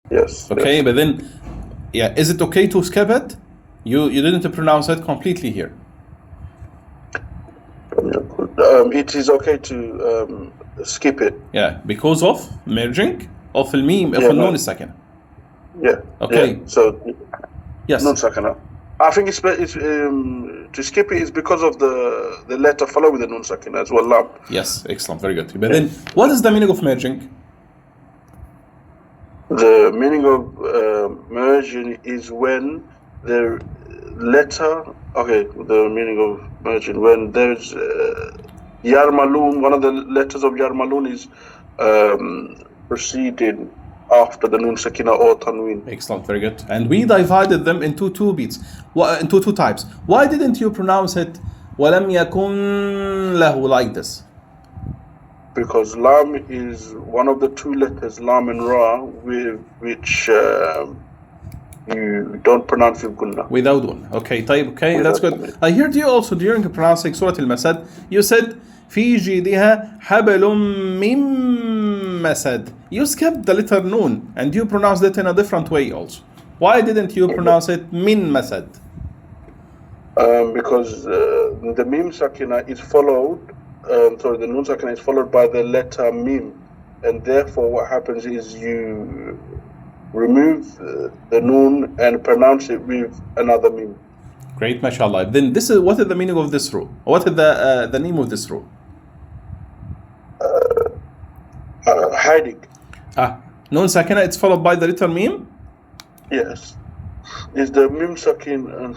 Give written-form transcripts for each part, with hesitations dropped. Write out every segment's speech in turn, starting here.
Yes. Okay, yes. but then, yeah, is it okay to skip it? You didn't pronounce it completely here. It is okay to skip it. Yeah, because of merging of الميم of Yeah, النون no. الساكنة. Yeah. Okay. Yeah. So Yes. Noon Alsakinah. I think it's to skip it is because of the letter following the Noon Alsakinah as well. Lam. Yes, excellent, very good. But then, what is the meaning of merging? The meaning of merging is when the letter. Okay, the meaning of merging when there's Yarmalun. One of the letters of Yarmalun is preceding after the Noon Alsakinah or Tanween. Excellent, very good. And we divided them into two beats, into two types. Why didn't you pronounce it وَلَمْ يَكُنْ لَهُ like this? Because Lam is one of the two letters, Lam and Ra, with which you don't pronounce with Gunna. Without one. Okay, طيب, okay, that's good. I heard you also during pronouncing Surah Al-Masad, you said في جيدها حبل من مسد. You skipped the letter Noon and you pronounced it in a different way also. Why didn't you pronounce it min masad? Because the Mim Sakina is followed, the Noon Sakina is followed by the letter Mim, and therefore what happens is you remove the Noon and pronounce it with another Mim. Great, mashallah. Then this is, what is the meaning of this rule? What is the name of this rule? Hiding. Noon Sakina, it's followed by the letter Mim? Yes. Is the Mim Sakin.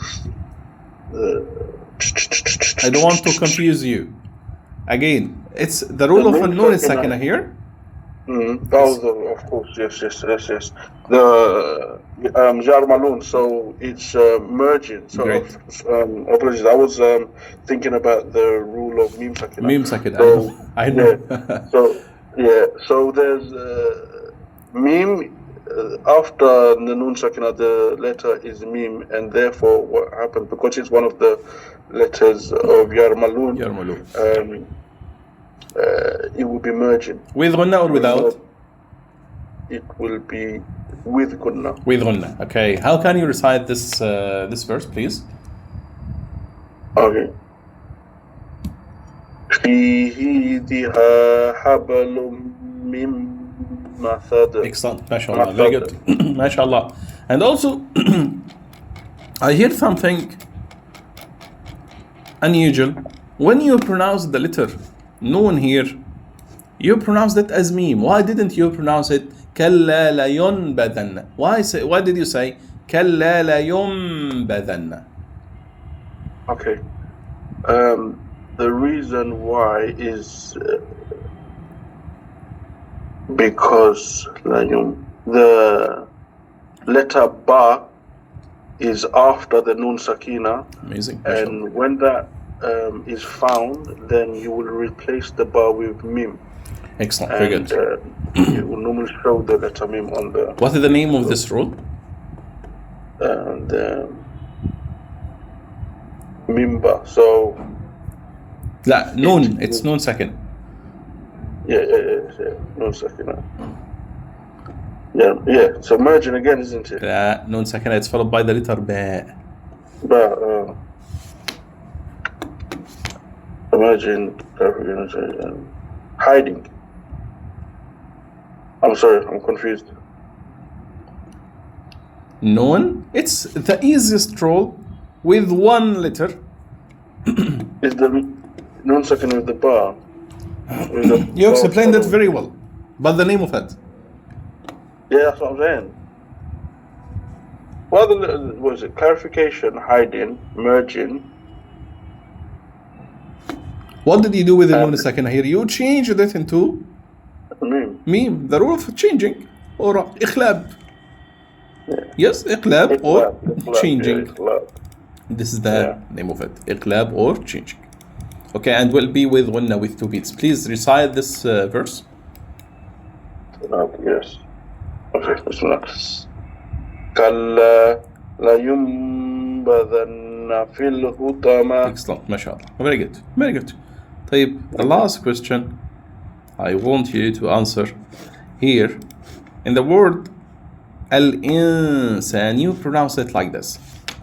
I don't want to confuse you. Again, it's the rule of Noon Sakina here. Of course, yes. The Jarmalun, so it's merging. So apologies, I was thinking about the rule of Mim Sakina. Mim Sakina, so, I know. So there's Mim. After the Noon Sakina, the letter is Mim, and therefore what happens, because it's one of the letters of Yarmalun, it will be merging. With Gunna or without? It will be with Gunna. With Gunna. Okay. How can you recite this this verse, please? Okay. فيه ذها حبل من مسد. Excellent. MashaAllah. Very good. MashaAllah. And also, I hear something unusual. When you pronounce the letter Noon here, you pronounced it as Mim. Why didn't you pronounce it كلا لينبذن? Why did you say كلا لينبذن? Okay. The reason why is because the letter Ba is after the Noon Sakina. Amazing. And when that is found, then you will replace the Ba with Mim. Excellent. Very good. You will normally show the letter Mim on the... What is the name of this rule? The Mimba. So... لا, Noon. It's Noon Sakin. Yeah. Noon Sakina. Yeah. So merging again, isn't it? لا, Noon Sakina. It's followed by the letter Ba. But imagine hiding. I'm sorry, I'm confused. Noon. It's the easiest rule with one letter. Is the Noon Sakina with the bar? You explained it very well, but the name of it? Yeah, that's what I'm saying. What was it? Clarification, hiding, merging. What did you do with the Noon Sakina here? You changed it into Mim. The rule of changing or إخلاب. Yes, إقلاب or changing. This is the name of it. إقلاب or changing. Okay, and we'll be with Gunna with 2 beats. Please recite this verse. Yes. Okay, Bismillah. كلا لينبذن في الحطمة. Excellent, mashallah. Very good, very good. طيب, the last question I want you to answer here. In the word Al-insan, you pronounce it like this.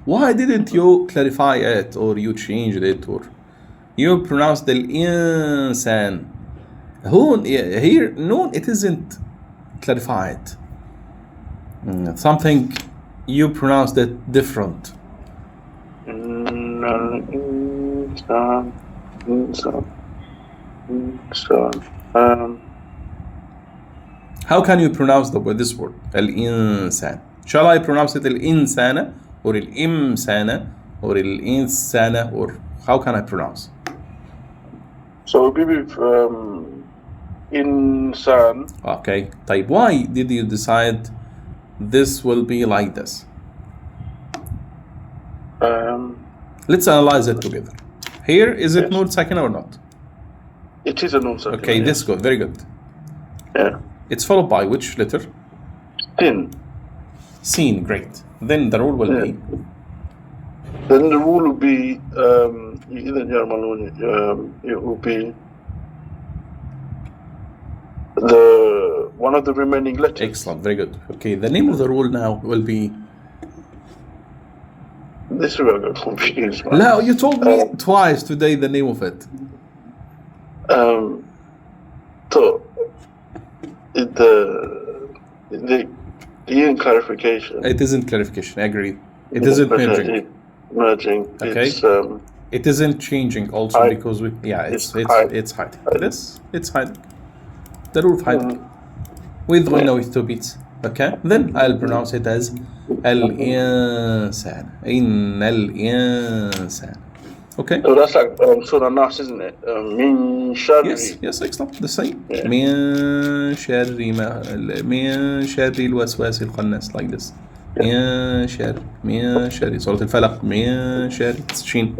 Why didn't you clarify it, or you changed it, or you pronounced al-insan? Here, noon, it isn't clarified. Something you pronounced it different. How can you pronounce this word? Al-insan. Shall I pronounce it al-insana, or al-imsana, or al-insana, or how can I pronounce? So maybe insan. Okay. طيب, why did you decide this will be like this? Let's analyze it together. Here, is it Noon Alsakinah or not? It is a Noon Alsakinah. Okay, this good, very good. Yeah. It's followed by which letter? Sin. Sin, great. Then the rule will be? Then the rule will be, it will be one of the remaining letters. Excellent, very good. Okay, the name of the rule now will be? This is where I got confused. No, you told me twice today the name of it. So, the clarification. It isn't clarification, I agree. It isn't merging. Okay. It isn't changing also because it's hiding. It's hiding. The rule of hiding. With with 2 beats. Okay. Then I'll pronounce it as al-insan. Al-insan. Okay. So that's like Surah Nas, isn't it? Min sharri. Yes, excellent. The same. Min sharri al-waswas al-khannas, like this. Min sharri. Surah Al-Falaq. Min sharri. Shin.